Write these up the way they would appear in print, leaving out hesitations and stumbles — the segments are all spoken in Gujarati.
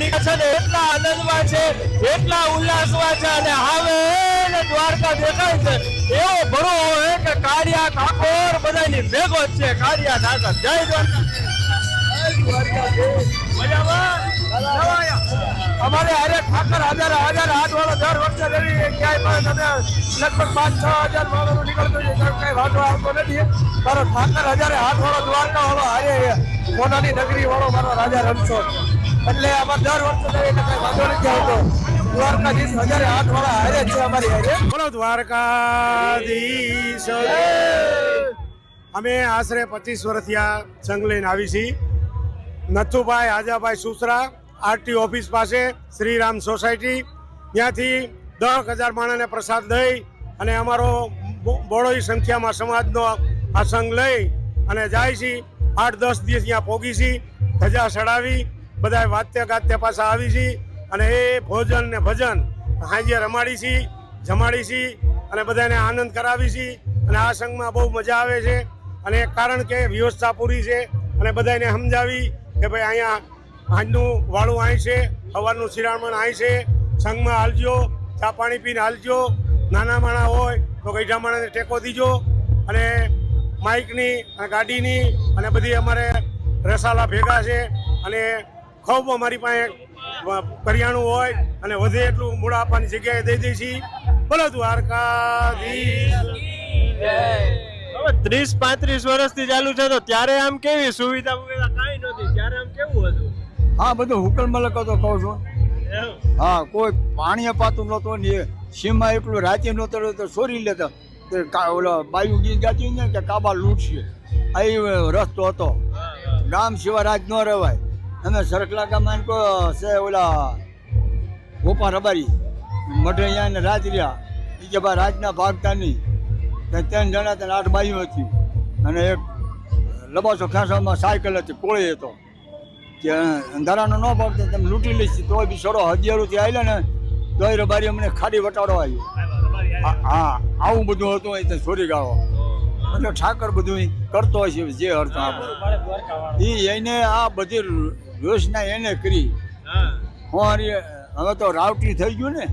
નીકળે છે ને એટલા આનંદમાં છે, એટલા ઉલ્લાસમાં છે અને હવે દ્વારકા દેખાય છે એવો ભરો હોય કે કાળિયા ઠાકોર બધાની ભેગો જ છે. કાળિયા ઠાકોર જય દ્વારકા. અમારે અરે ઠાકર હજાર હાથ વાળો દર વર્ષે ક્યાંય પણ તમે લગભગ 5-6 હજાર માણસો નીકળતો કઈ વાંધો આવતો નથી. મારો ઠાકર હજારે હાથ વાળો દ્વારકા વાળો હારે મોનાની નગરી વાળો મારો રાજા રણછોડ, એટલે અમારે દર વર્ષે કઈ વાંધો નથી આવતો. દ્વારકાધીશ હજારે હાથ વાળા હારે છે અમારી હારે. બોલો દ્વારકાધીશ. અમે આશરે 25 વર્ષથી આ સંઘ લઈને આવી છીએ. નથુભાઈ હાજાભાઈ સુસરા આરટી ઓફિસ પાસે શ્રીરામ સોસાયટી, ત્યાંથી 10,000 માણસને પ્રસાદ દઈ અને અમારો બહોળી સંખ્યામાં સમાજનો આ સંઘ લઈ અને જાય છે. 8-10 દિવસ ત્યાં પોગી છે, ધજા ચડાવી બધા વાત્ય ગાત્ય પાછા આવી છે અને એ ભોજન ને ભજન સાંજે રમાડી છે, જમાડી છે અને બધાને આનંદ કરાવી છે. અને આ સંઘમાં બહુ મજા આવે છે અને કારણ કે વ્યવસ્થા પૂરી છે અને બધાને સમજાવી કે ભાઈ અહીંયા આજનું વાળું અહીં છે, સવારનું શિરામણ અહીં છે, સંઘમાં હાલજો, ચા પાણી પીને હાલજો, નાના માણા હોય તો ગઈઢા માણાને ટેકો દીજો અને માઇકની અને ગાડીની અને બધી અમારે રસાલા ભેગા છે અને ખૂબ અમારી પાસે કરિયાણું હોય અને વધે એટલું મૂળ આપવાની જગ્યાએ દઈ દઈ છીએ. બોલો દ્વારકાધીશ. હવે 30-35 વર્ષથી ચાલુ છે તો ત્યારે આમ કેવી સુવિધા કાંઈ નહોતી, ત્યારે આમ કેવું હતું? હા, બધું હુકલ મલક હતો કહું છું. હા, કોઈ પાણી અપાતું નહોતું ને સીમમાં એટલું રાતે નહોતો તો ચોરી લેતો. ઓલો બાયુ ગીત ગાતી ને કે કાબા લૂંટશે, આ રસ્તો હતો. ગામ સિવાય રાજ ન રહેવાય. અમે સરકલા ગામમાં છે ઓલા ગોપા રબારી મઢે અહીંયા રાજ રહ્યા. એ કે ભાઈ રાજના ભાગતા નહીં. 3 જણા 8 બાઈઓ હતી અને એક લબાસો ખાસામાં સાયકલ હતી, કોળી હતો. અંધારાનો ન ભાગતો તમે લૂંટી લઈશ તો બી સડો હજારોથી આવેલા ને તોય રબારી અમને ખાડી વટાડો આવ્યો. હા, આવું બધું હતું અહીં ચોરી ગાળો. એટલે ઠાકર બધું કરતો હોય છે જે અર્થ એને આ બધી યોજના એને કરી. હવે તો રાવટી થઈ ગયું ને,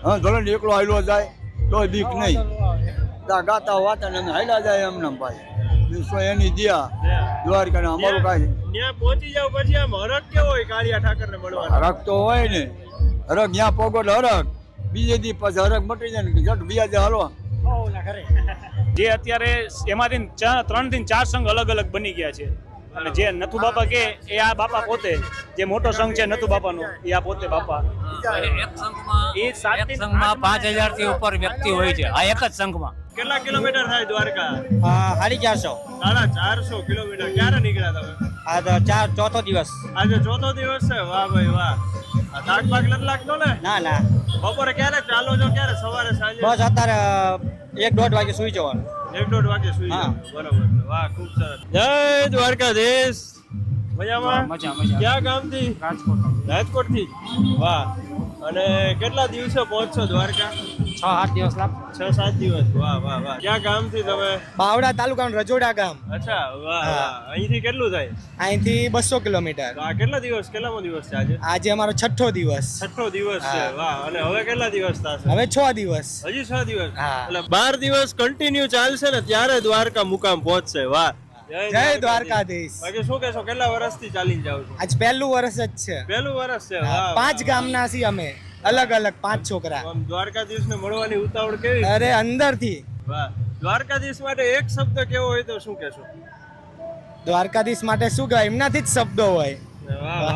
હવે ધોરણ એકલો હાલ્યો જાય તો બીક નહીં. ગાતા વાતા ને હાલ્યા જાય એમને ભાઈ એની દિયા દ્વારકા ને અમારું કાંઈ ત્યાં પહોંચી જાવ પછી આમ હરખ કેવો હોય કાળિયા ઠાકર ને મળવાનો? હરખ તો હોય ને, હરખ ત્યાં પોગો એટલે હરખ, બીજે દી પછી હરખ મટી જાય ને જટ બીજા દે હાલો. જે અત્યારે એમાંથી 3 થી 4 સંઘ અલગ અલગ બની ગયા છે અને જે નથુ બાપા કે એ આ બાપા પોતે, જે મોટો સંઘ છે નથુ બાપાનો એ આ પોતે બાપા. એક સંઘમાં 5,000 થી ઉપર વ્યક્તિ હોય છે આ એક જ સંઘમાં. કેટલા કિલોમીટર થાય દ્વારકા? 450. 450 કિલોમીટર. ક્યારે નીકળ્યા તમે? આ તો ચોથો દિવસ. આજે ચોથો દિવસ છે. વાહ ભાઈ વાહ. થાક બાક નથી લાગતો ને? ના. બપોરે ક્યારે ચાલો છો? ક્યારે? સવારે સાંજે? બસ અત્યારે 1-1.5 વાગે સુઈ જવાનું. 1-1.5 વાગે સુઈ જવાનું. બરોબર. વાહ, ખૂબ સરસ. જય દ્વારકાધીશ. મજામાં? મજા. ક્યાં ગામથી? રાજકોટ થી. વાહ. અને કેટલા દિવસે પહોંચશો દ્વારકા? 6-8 દિવસ લાગશે. 6-7 દિવસ. વાહ. ક્યાં ગામથી તમે? બાવડા તાલુકાનું રજોડા ગામ. અચ્છા, વાહ. અહીંથી કેટલું થાય? અહીંથી 200 કિલોમીટર. આ કેટલામો દિવસ છે આજે? આજે અમારો 6ઠ્ઠો દિવસ. 6ઠ્ઠો દિવસ છે. વાહ. અને હવે કેટલા દિવસ થશે? હવે 6 દિવસ. હજી 6 દિવસ. હા. એટલે 12 દિવસ કન્ટિન્યુ ચાલશે ને ત્યારે દ્વારકા મુકામ પહોંચશે. વાહ. જય દ્વારકાધીશ. બાકી શું કહેશો, કેટલા વર્ષથી ચાલીને જાવ છો? આજ પહેલું વર્ષ જ છે. પહેલું વર્ષ છે. વાહ. 5 ગામના છીએ અમે, અલગ 5 છોકરા. આમ દ્વારકાધીશને મળવાની ઉતાવળ કેવી? અરે અંદરથી. વાહ. દ્વારકાધીશ માટે એક શબ્દ કેવો હોય તો શું કહેશો? દ્વારકાધીશ માટે શું કહેવાય, એમનાથી જ શબ્દો હોય. વાહ.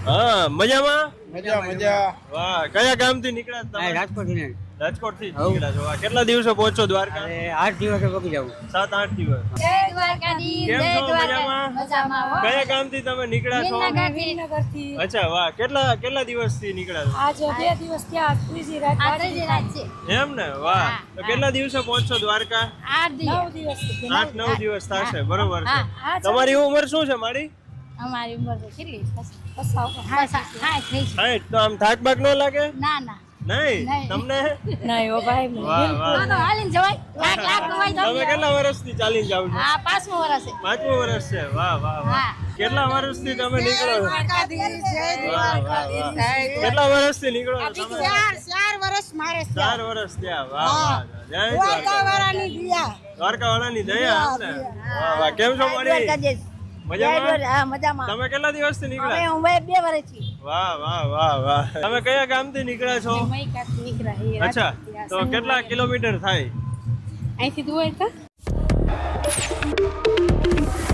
હા, મજામાં? મજા. વાહ. કયા ગામથી નીકળ્યા તમે? રાજકોટથી નીકળ્યા છો. કેટલા દિવસે પહોંચો દ્વારકા? 8 દિવસે પહોંચી જવું. 7-8 દિવસ. જય દ્વારકાધીશ. કેમ જય છો? દ્વારકા. મજામાં હો. કયા ગામથી તમે નીકળ્યા છો? વિનગરથી. અચ્છા, વાહ. કેટલા દિવસથી નીકળ્યા છો? આજે 2 દિવસ થયા, ત્રીજી રાત છે. એમ ને? વાહ. તો કેટલા દિવસે પહોંચશો દ્વારકા? 8 દિવસ. 8-9 દિવસ થશે. બરોબર છે. હા, તમારી ઉંમર શું છે મારી? અમારી ઉંમર તો કેટલી? 60 થઈ છે. 60. તો આમ થાક બાક ન લાગે? ના. નહીં. તમને? નહીં હો ભાઈ. વાહ. તો હાલીને જવાય. લાખ તો હોય તમે કેટલા વર્ષથી ચાલીને જાવ છો? આ 5મું વર્ષ છે. 5મું વર્ષ છે. વાહ. હા. કેટલા વર્ષથી તમે નીકળો છો? વાહ, વાહ, વાહ. કેટલા વર્ષથી નીકળો છો તમે? 4 વર્ષ મારે 4 વર્ષ થયા. વાહ, વાહ. જય દ્વારકા. દ્વારકાવાળાની દયા હશે. વાહ, વાહ. કેમ છો મળી? મજામાં? તમે કેટલા દિવસથી નીકળ્યા? હું 2 વર્ષથી વાહ, વાહ, વાહ, વાહ. તમે કયા ગામથી નીકળ્યા છો? અચ્છા, તો કેટલા કિલોમીટર થાય? અહીંથી દ્વારકા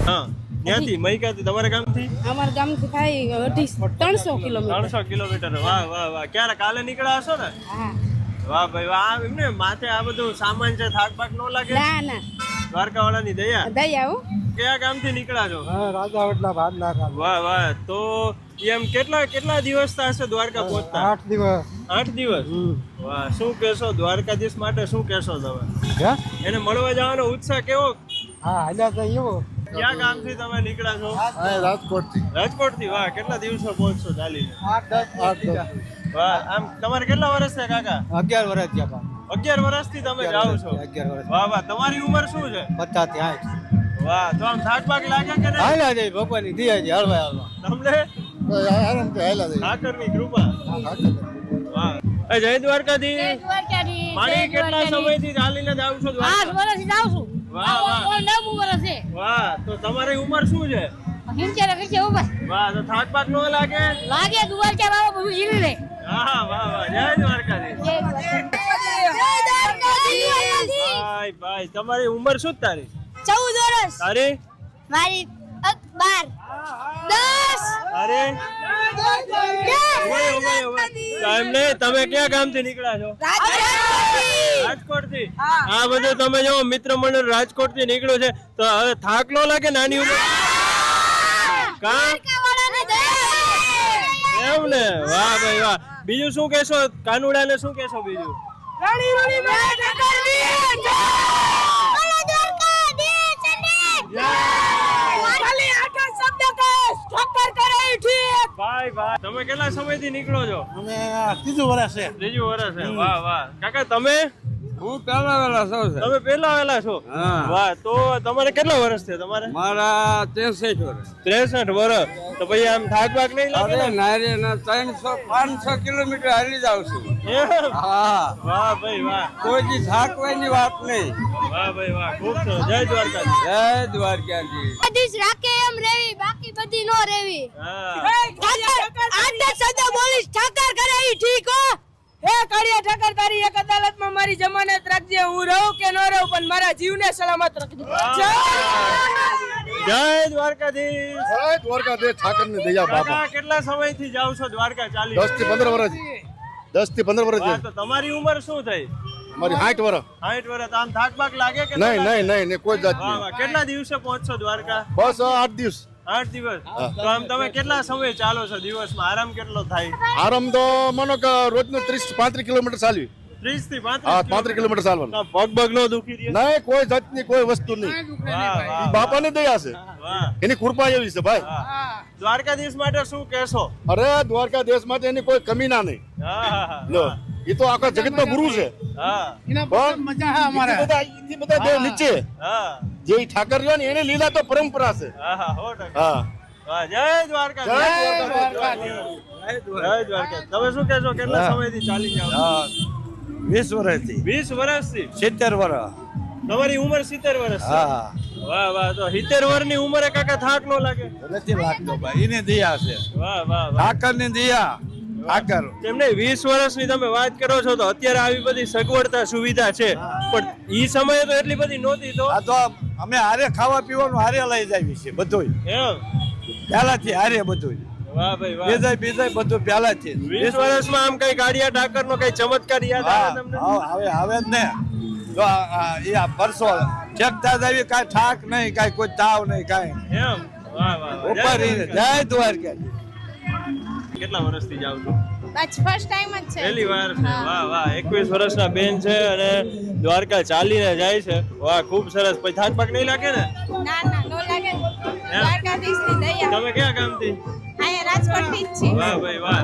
હા, ત્યાંથી મૈકાથી તમારા ગામથી અમારા ગામથી થાય 300 કિલોમીટર 300 કિલોમીટર. વાહ, વાહ, વાહ. ક્યારે કાલે નીકળ્યા હશો ને? હા વાહ ભાઈ વાહ. એમને માથે આ બધું સામાન છે, થાક બાક ન લાગે? ના દ્વારકાવાળાની દયા. દયા હો કયા ગામથી નીકળ્યા છો? રાજાવટના ભાડના વાહ, વાહ. તો એમ કેટલા દિવસ થશે દ્વારકા પહોંચતા? 8 દિવસ 8 દિવસ. વાહ, શું કહેશો દ્વારકાધીશ માટે? શું કહેશો તમે? એને મળવા જવાનો ઉત્સાહ કેવો? હા હાલ્યા તો એવો ક્યાં ગામથી તમે નીકળ્યા છો? રાજકોટથી રાજકોટથી. વાહ, કેટલા દિવસો પહોંચશો ચાલીને? 8-10 વાહ, આમ તમારે કેટલા વર્ષ છે કાકા? 11 વર્ષ થયા 11 વર્ષથી તમે જાઓ છો? 11 વર્ષ વાહ, વાહ. તમારી ઉંમર શું છે? 50 થી 60 વાહ, તો આમ થાક બાક લાગે કે નહીં? હાલ્યા જાય ભગવાનની દયા છે હળવા તમને ઠાકરની કૃપા. વાહ. એ જય દ્વારકાધીશ. માણી કેટલા સમયથી ચાલીને જાવ છો દ્વારકા? 8 વર્ષથી જાઉં છું વાહ, વાહ. 9 વર્ષ છે વાહ, તો તમારી ઉંમર શું છે? હિંચેરા કરશે ઉપર વાહ, તો થાક બાક ન લાગે? લાગે દ્વારકા બાબા બધું હીરી લે હા, વાહ, વાહ. જય દ્વારકાધીશ. ભાઈ ભાઈ, તમારી ઉંમર શું તારી? 14 વર્ષ તારી? મારી 12 10 અરે કાંઈ નહીં. તમે ક્યાં ગામથી નીકળ્યા છો? રાજકોટ થી. આ બધું તમે જો મિત્ર મંડળ રાજકોટ થી નીકળ્યું છે, તો હવે થાક ન લાગે નાની ઉંમર? એમ ને? વાહ ભાઈ વાહ. બીજું શું કહેશો? કાનુડા ને શું કહેશો બીજું? ભાઈ ભાઈ, તમે કેટલા સમયથી નીકળો છો? અમે 3 વર્ષ છે. 3 વર્ષ છે. વાહ વાહ. કાકા તમે? હું પહેલા વેલા સૌ છે તમે પહેલા આવેલા છો? હા. વાહ, તો તમારે કેટલા વર્ષ છે તમારે? મારા 63 વર્ષ 63 વર્ષ. તો પછી આમ થાક બાક નહીં લાગે ને? નારે ના 300-500 કિલોમીટર હાલી જાઉં છું એમ? હા વાહ ભાઈ વાહ. કોઈ દી થાકવાની વાત નહીં. વાહ ભાઈ વાહ. ખૂબ સરસ. જય દ્વારકાધીશ. જય દ્વારકાજી. બધીશ રાખે એમ રેવી બાકી બધી નો રેવી હા. શબ્દ બોલીશ ઠાકર કરે ઈ ઠીક હો હે કાળિયા ઠાકર તારી એક અદાલતમાં મારી જમાનત રાખજે. હું રહું કે ન રહું પણ મારા જીવને સલામત રાખજે. જય દ્વારકાધીશ. દ્વારકાધીશ ઠાકરની દયા કાકા કેટલા સમયથી જાવ છો દ્વારકા ચાલી? 10 થી 15 વર્ષ 10 થી 15 વર્ષ વાહ, તો તમારી ઉંમર શું થઈ? મારી 60 વર્ષ 60 વર્ષ. આમ થાક બાક લાગે કે નહીં લાગે? નહીં નહીં કોઈ જાત વાહ નહીં. વાહ. કેટલા દિવસે પહોંચશો દ્વારકા? બસ 8 દિવસ 8 દિવસ. તો આમ તમે કેટલા સમય ચાલો છો દિવસમાં? આરામ કેટલો થાય? આરામ તો માનો કે રોજનું 30-35 કિલોમીટર ચાલવી. 30 થી હા 35 35 કિલોમીટર ચાલવાનું. પગ બગ નો દુખી રહે? નહીં કોઈ જાતની કોઈ વસ્તુ નહીં. વાહ વાહ બાપાની દયા છે, વાહ એની કૃપા એવી છે ભાઈ. વાહ. દ્વારકાધીશ માટે શું કહેશો? અરે દ્વારકા દેશ માટે એની કોઈ કમી ના નહીં. હા હા લો એ તો આખા જગતનો ગુરુ છે. હા પણ એથી બધા દેવ નીચે હા જે ઈ ઠાકર રહ્યો ને એની લીલા તો પરંપરા છે. હા હા 100%. હા વાહ, જય દ્વારકા. જય દ્વારકાધીશ. જય દ્વારકા. તમે શું કહેશો? કેટલા સમયથી ચાલી જાવ? 20 વર્ષથી 20 વર્ષથી. 70 વર્ષ તમારી ઉંમર 70 વર્ષ છે. હા વાહ વાહ. તો 70 વર્ષની ઉંમરે કાકા થાક નો લાગે? નથી લાગતો ભાઈ એની દયા છે વાહ વાહ વાહ. ઠાકરની દયા ઠાકર તેમને 20 વર્ષની તમે વાત કરો છો, તો અત્યારે આવી બધી સગવડતા સુવિધા છે, પણ ઈ સમયે તો એટલી બધી નહોતી. તો આ તો અમે હારે ખાવા પીવાનું હારે લઈ જાવી છે બધું એમ? પહેલાથી હારે બધું વાહ ભાઈ વાહ. બીજા બધું પહેલાથી 20 વર્ષમાં આમ કઈ ગાડિયા ટાકર નો કઈ ચમત્કાર યાદ આવે તમને? હવે જ ને જો એ પરસો ચેકતા જાવી કાંઈ ઠાક નહીં કાંઈ કોઈ તાવ નહીં કાંઈ એમ? વાહ વાહ વાહ. ઉપર જય દ્વારકા. કેટલા વર્ષથી જાવ છો? બસ ફર્સ્ટ ટાઈમ જ છે પહેલી વાર છે. વાહ વાહ. 21 વર્ષના બેન છે અને દ્વારકા ચાલીને જાય છે. વાહ, ખૂબ સરસ. પછી થાક પાક નહીં લાગે ને? ના નો લાગે દ્વારકાધીશની દયા તમે ક્યાં ગામથી? અહીંયા રાજકોટથી જ છે વાહ ભાઈ વાહ.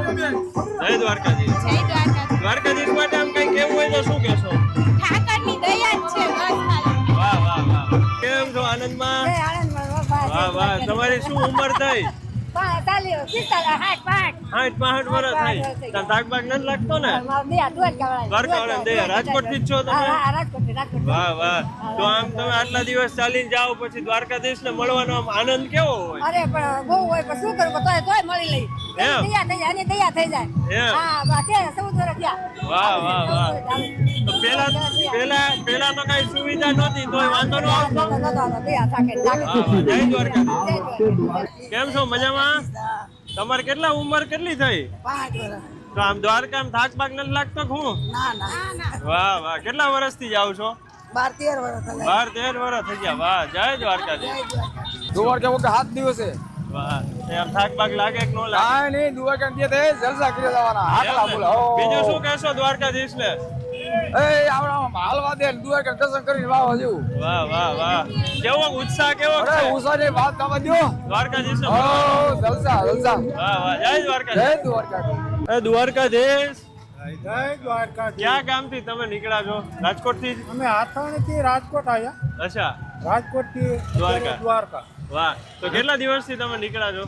જય દ્વારકાધીશ. જય દ્વારકાધીશ દ્વારકાધીશ માટે આમ કઈ કેવું હોય તો શું કહેશો? ઠાકરની દયા જ છે બસ ખાલી વાહ વાહ વાહ. કેમ છો? આનંદમાં? વાહ વાહ. તમારી તમારી શું ઉંમર થઈ? 60-65 વર્ષ થઈ. તને થાક બાક નથી લાગતો ને? દ્વારકાવાળાને દે. રાજકોટથી જ છો તમે? વાહ વાહ. તો આમ તમે આટલા દિવસ ચાલીને જાઓ પછી દ્વારકાધીશને મળવાનો આમ આનંદ કેવો હોય? અરે પણ બહુ હોય પણ શું કરું તોય મળી લઈ એમ? તૈયાર થઈ જાય તૈયાર થઈ જાય એમ? હા બાકી 14 વર્ષ થયા. વાહ વાહ વાહ. તો પેલા તો કઈ સુવિધા નહોતી તોય વાંધો ન આવતો? તૈયાર થાકે વાહ વાહ. જય દ્વારકાધીશ. કેમ છો? મજામાં? તમારે કેટલા ઉંમર કેટલી થઈ? 5 વર્ષ. તો આમ દ્વારકામાં થાક બાક નથી લાગતો કે હું? ના વાહ વાહ. કેટલા વર્ષથી જાવ છો? 12-13 વર્ષ થયા. 12-13 વર્ષ થઈ ગયા. વાહ જય દ્વારકાધીશ. દ્વારકા વખતે 7 દિવસે વાહ. તે આમ થાક બાક લાગે કે ન લાગે? કાંઈ નહીં, દ્વારકા જે તે જલસા કરી દેવાના. આટલા બોલો. બીજું શું કહેશો દ્વારકાધીશ ને? એ આવડા હાલવા દે, દ્વારકા દર્શન કરીને વાવા જેવું. વાહ વાહ વાહ. કેવો ઉત્સાહ કેવો અરે છે ઉષાની વાત થવા દ્યો. દ્વારકાધીશ? ઓ જલસા જલસા. વાહ વાહ. જય દ્વારકાધીશ. જય દ્વારકા. દ્વારકાધીશ. જય દ્વારકા. ક્યાં ગામથી તમે નીકળ્યા છો? રાજકોટથી જ? અમે હાથાણીથી રાજકોટ આવ્યા. અચ્છા. રાજકોટથી દ્વારકા. દ્વારકા. વાહ. તો કેટલા દિવસથી તમે નીકળ્યા છો?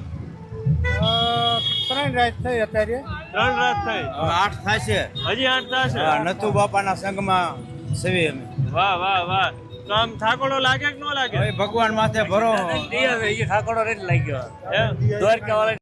3 રાત થઈ અત્યારે. 3 રાત થઈ. 8 થશે. હજી 8 થશે. નથુ બાપાના સંગમાં સેવી અમે. વાહ વાહ વાહ. તો આમ થાકોડો લાગે કે ન લાગે? ભગવાન માથે ભરો. ઠાકોરો રેટ લાગ્યો એમ? દ્વારકા વાળા